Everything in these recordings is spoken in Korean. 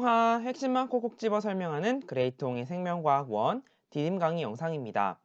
안녕하, 핵심만 콕콕 집어 설명하는 그레이트홍의 생명과학 원 디딤 강의 영상입니다.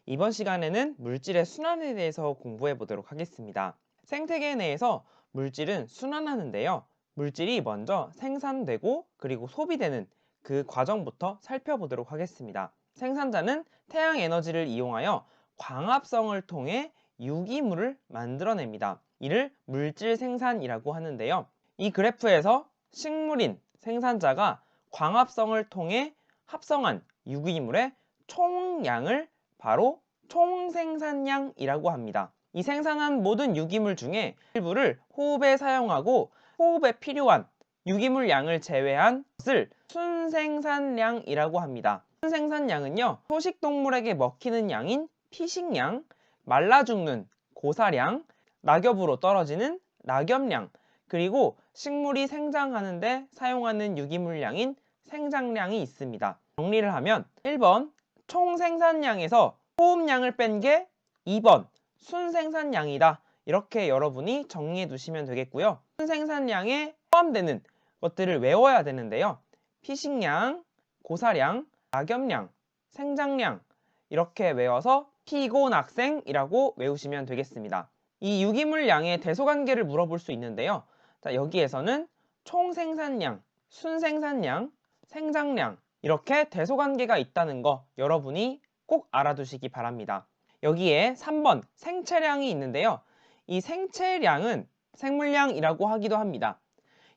이번 시간에는 물질의 순환에 대해서 공부해 보도록 하겠습니다. 생태계 내에서 물질은 순환하는데요. 물질이 먼저 생산되고 그리고 소비되는 그 과정부터 살펴보도록 하겠습니다. 생산자는 태양 에너지를 이용하여 광합성을 통해 유기물을 만들어냅니다. 이를 물질 생산이라고 하는데요. 이 그래프에서 식물인 생산자가 광합성을 통해 합성한 유기물의 총량을 바로 총생산량이라고 합니다. 이 생산한 모든 유기물 중에 일부를 호흡에 사용하고 호흡에 필요한 유기물 양을 제외한 것을 순생산량이라고 합니다. 순생산량은요, 초식동물에게 먹히는 양인 피식량, 말라 죽는 고사량, 낙엽으로 떨어지는 낙엽량, 그리고 식물이 생장하는데 사용하는 유기물량인 생장량이 있습니다. 정리를 하면 1번 총생산량에서 호흡량을 뺀 게 2번 순생산량이다. 이렇게 여러분이 정리해 두시면 되겠고요. 순생산량에 포함되는 것들을 외워야 되는데요. 피식량, 고사량, 낙엽량, 생장량 이렇게 외워서 피고낙생이라고 외우시면 되겠습니다. 이 유기물량의 대소관계를 물어볼 수 있는데요. 자, 여기에서는 총생산량, 순생산량, 생장량 이렇게 대소관계가 있다는 거 여러분이 꼭 알아두시기 바랍니다. 여기에 3번 생체량이 있는데요. 이 생체량은 생물량이라고 하기도 합니다.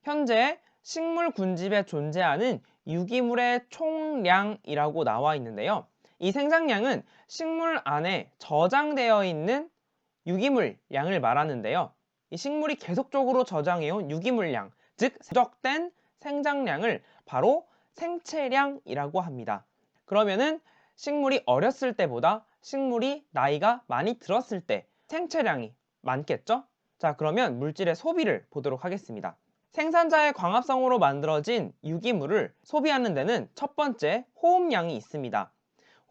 현재 식물 군집에 존재하는 유기물의 총량이라고 나와 있는데요. 이 생장량은 식물 안에 저장되어 있는 유기물 양을 말하는데요. 이 식물이 계속적으로 저장해온 유기물량, 즉 누적된 생장량을 바로 생체량이라고 합니다. 그러면은 식물이 어렸을 때보다 식물이 나이가 많이 들었을 때 생체량이 많겠죠? 자, 그러면 물질의 소비를 보도록 하겠습니다. 생산자의 광합성으로 만들어진 유기물을 소비하는 데는 첫 번째 호흡량이 있습니다.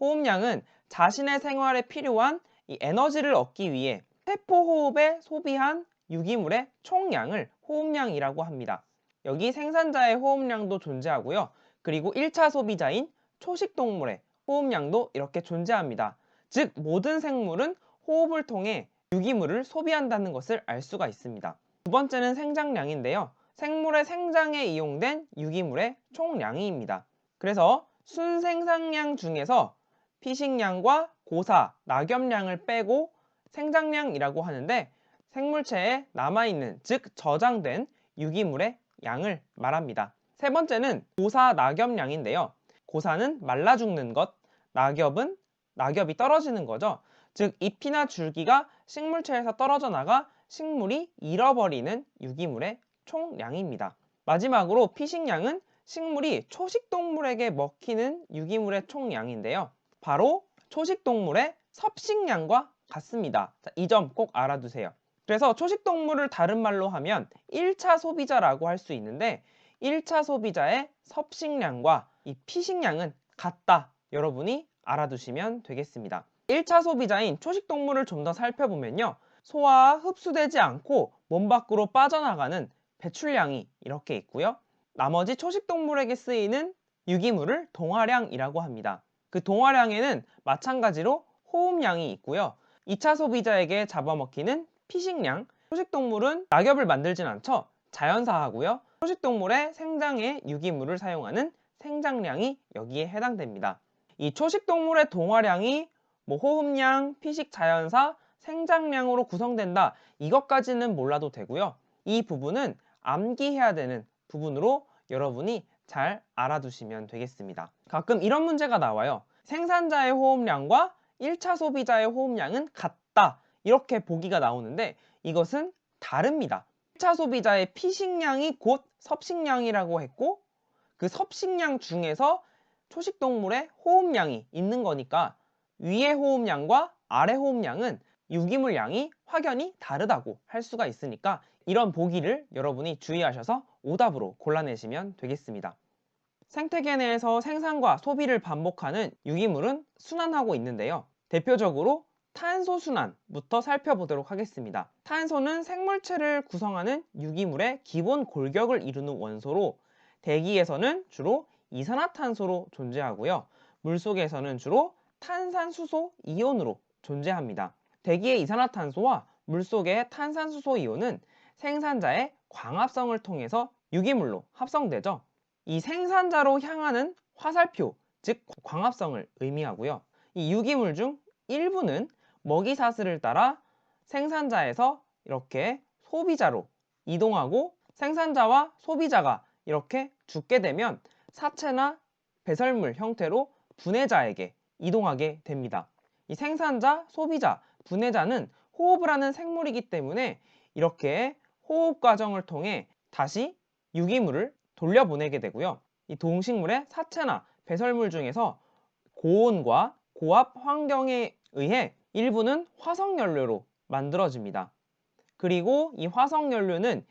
호흡량은 자신의 생활에 필요한 이 에너지를 얻기 위해 세포호흡에 소비한 유기물의 총량을 호흡량이라고 합니다. 여기 생산자의 호흡량도 존재하고요. 그리고 1차 소비자인 초식동물의 호흡량도 이렇게 존재합니다. 즉 모든 생물은 호흡을 통해 유기물을 소비한다는 것을 알 수가 있습니다. 두 번째는 생장량인데요. 생물의 생장에 이용된 유기물의 총량입니다. 그래서 순생산량 중에서 피식량과 고사, 낙엽량을 빼고 생장량이라고 하는데 생물체에 남아있는, 즉 저장된 유기물의 양을 말합니다. 세 번째는 고사 낙엽량인데요. 고사는 말라 죽는 것, 낙엽은 낙엽이 떨어지는 거죠. 즉 잎이나 줄기가 식물체에서 떨어져 나가 식물이 잃어버리는 유기물의 총량입니다. 마지막으로 피식량은 식물이 초식동물에게 먹히는 유기물의 총량인데요. 바로 초식동물의 섭식량과 같습니다. 이 점 꼭 알아두세요. 그래서 초식동물을 다른 말로 하면 1차 소비자라고 할 수 있는데 1차 소비자의 섭식량과 이 피식량은 같다. 여러분이 알아두시면 되겠습니다. 1차 소비자인 초식동물을 좀 더 살펴보면요. 소화와 흡수되지 않고 몸 밖으로 빠져나가는 배출량이 이렇게 있고요. 나머지 초식동물에게 쓰이는 유기물을 동화량이라고 합니다. 그 동화량에는 마찬가지로 호흡량이 있고요. 2차 소비자에게 잡아먹히는 피식량, 초식동물은 낙엽을 만들진 않죠. 자연사하고요. 초식동물의 생장에 유기물을 사용하는 생장량이 여기에 해당됩니다. 이 초식동물의 동화량이 호흡량, 피식 자연사, 생장량으로 구성된다. 이것까지는 몰라도 되고요. 이 부분은 암기해야 되는 부분으로 여러분이 잘 알아두시면 되겠습니다. 가끔 이런 문제가 나와요. 생산자의 호흡량과 1차 소비자의 호흡량은 같다. 이렇게 보기가 나오는데 이것은 다릅니다. 1차 소비자의 피식량이 곧 섭식량이라고 했고 그 섭식량 중에서 초식동물의 호흡량이 있는 거니까 위의 호흡량과 아래 호흡량은 유기물 양이 확연히 다르다고 할 수가 있으니까 이런 보기를 여러분이 주의하셔서 오답으로 골라내시면 되겠습니다. 생태계 내에서 생산과 소비를 반복하는 유기물은 순환하고 있는데요. 대표적으로 탄소 순환부터 살펴보도록 하겠습니다. 탄소는 생물체를 구성하는 유기물의 기본 골격을 이루는 원소로 대기에서는 주로 이산화탄소로 존재하고요. 물속에서는 주로 탄산수소 이온으로 존재합니다. 대기의 이산화탄소와 물속의 탄산수소 이온은 생산자의 광합성을 통해서 유기물로 합성되죠. 이 생산자로 향하는 화살표, 즉 광합성을 의미하고요. 이 유기물 중 일부는 먹이사슬을 따라 생산자에서 이렇게 소비자로 이동하고, 생산자와 소비자가 이렇게 죽게 되면 사체나 배설물 형태로 분해자에게 이동하게 됩니다. 이 생산자, 소비자, 분해자는 호흡을 하는 생물이기 때문에 이렇게 호흡 과정을 통해 다시 유기물을 돌려보내게 되고요. 이 동식물의 사체나 배설물 중에서 고온과 고압 환경에 의해 일부는 화석연료로 만들어집니다. 그리고 이 화석연료는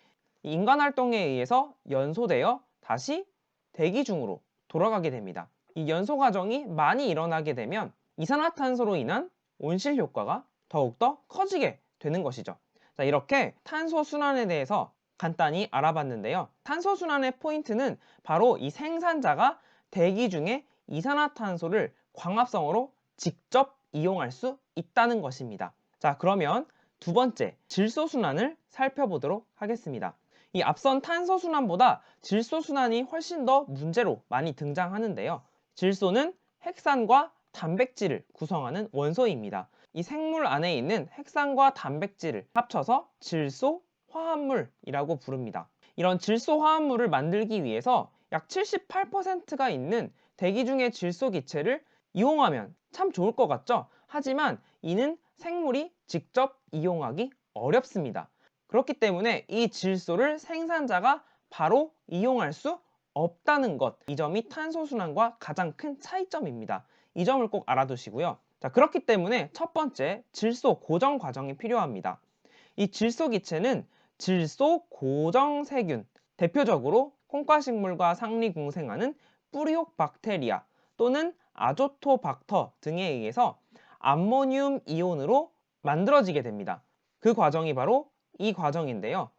인간 활동에 의해서 연소되어 다시 대기 중으로 돌아가게 됩니다. 이 연소 과정이 많이 일어나게 되면 이산화탄소로 인한 온실 효과가 더욱더 커지게 되는 것이죠. 자, 이렇게 탄소 순환에 대해서 간단히 알아봤는데요. 탄소 순환의 포인트는 바로 이 생산자가 대기 중에 이산화탄소를 광합성으로 직접 이용할 수 있다는 것입니다. 자, 그러면 두 번째, 질소 순환을 살펴보도록 하겠습니다. 이 앞선 탄소 순환보다 질소 순환이 훨씬 더 문제로 많이 등장하는데요. 질소는 핵산과 단백질을 구성하는 원소입니다. 이 생물 안에 있는 핵산과 단백질을 합쳐서 질소 화합물이라고 부릅니다. 이런 질소 화합물을 만들기 위해서 약 78%가 있는 대기 중의 질소 기체를 이용하면 참 좋을 것 같죠? 하지만 이는 생물이 직접 이용하기 어렵습니다. 그렇기 때문에 이 질소를 생산자가 바로 이용할 수 없다는 것, 이 점이 탄소 순환과 가장 큰 차이점입니다. 이 점을 꼭 알아두시고요. 자, 그렇기 때문에 첫 번째, 질소 고정 과정이 필요합니다. 이 질소 기체는 질소 고정 세균, 대표적으로 콩과식물과 상리공생하는 뿌리옥 박테리아 또는 아조토박터 등에 의해서 암모늄 이온으로 만들어지게 됩니다. 그 과정이 바로 이 과정인데요.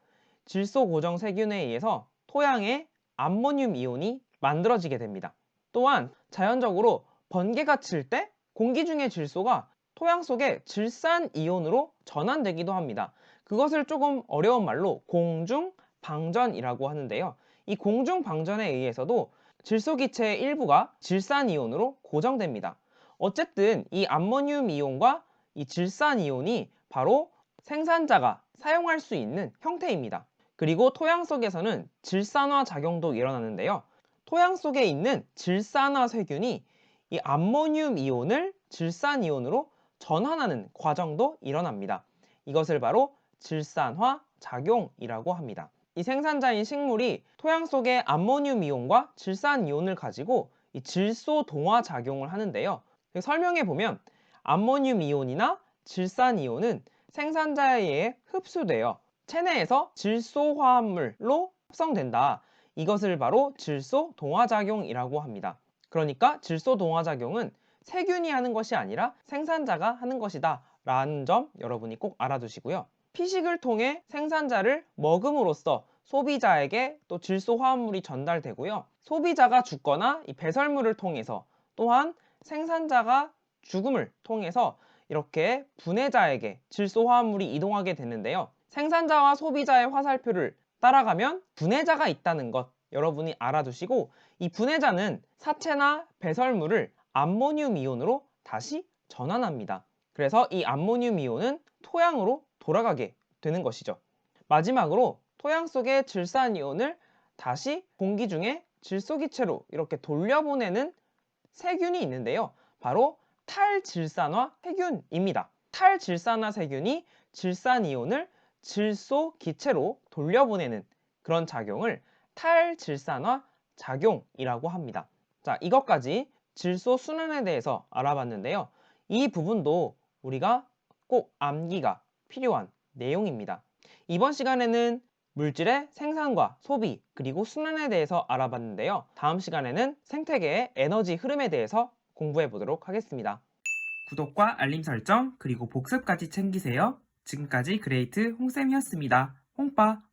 질소 고정 세균에 의해서 토양에 암모늄 이온이 만들어지게 됩니다. 또한 자연적으로 번개가 칠 때 공기 중의 질소가 토양 속에 질산 이온으로 전환되기도 합니다. 그것을 조금 어려운 말로 공중방전이라고 하는데요. 이 공중방전에 의해서도 질소 기체의 일부가 질산 이온으로 고정됩니다. 어쨌든 이 암모늄 이온과 이 질산 이온이 바로 생산자가 사용할 수 있는 형태입니다. 그리고 토양 속에서는 질산화 작용도 일어나는데요. 토양 속에 있는 질산화 세균이 이 암모늄 이온을 질산 이온으로 전환하는 과정도 일어납니다. 이것을 바로 질산화 작용이라고 합니다. 이 생산자인 식물이 토양 속에 암모늄 이온과 질산 이온을 가지고 이 질소 동화 작용을 하는데요. 설명해 보면 암모늄 이온이나 질산 이온은 생산자에 의해 흡수되어 체내에서 질소 화합물로 합성된다. 이것을 바로 질소 동화 작용이라고 합니다. 그러니까 질소 동화 작용은 세균이 하는 것이 아니라 생산자가 하는 것이다 라는 점 여러분이 꼭 알아두시고요. 피식을 통해 생산자를 먹음으로써 소비자에게 또 질소 화합물이 전달되고요. 소비자가 죽거나 이 배설물을 통해서, 또한 생산자가 죽음을 통해서 이렇게 분해자에게 질소 화합물이 이동하게 되는데요. 생산자와 소비자의 화살표를 따라가면 분해자가 있다는 것 여러분이 알아두시고, 이 분해자는 사체나 배설물을 암모늄 이온으로 다시 전환합니다. 그래서 이 암모늄 이온은 토양으로 돌아가게 되는 것이죠. 마지막으로 토양 속의 질산 이온을 다시 공기 중에 질소 기체로 이렇게 돌려보내는 세균이 있는데요. 바로 탈질산화 세균입니다. 탈질산화 세균이 질산 이온을 질소 기체로 돌려보내는 그런 작용을 탈질산화 작용이라고 합니다. 자, 이것까지 질소 순환에 대해서 알아봤는데요. 이 부분도 우리가 꼭 암기가 필요한 내용입니다. 이번 시간에는 물질의 생산과 소비 그리고 순환에 대해서 알아봤는데요. 다음 시간에는 생태계의 에너지 흐름에 대해서 공부해 보도록 하겠습니다. 구독과 알림 설정 그리고 복습까지 챙기세요. 지금까지 그레이트 홍쌤이었습니다. 홍빠!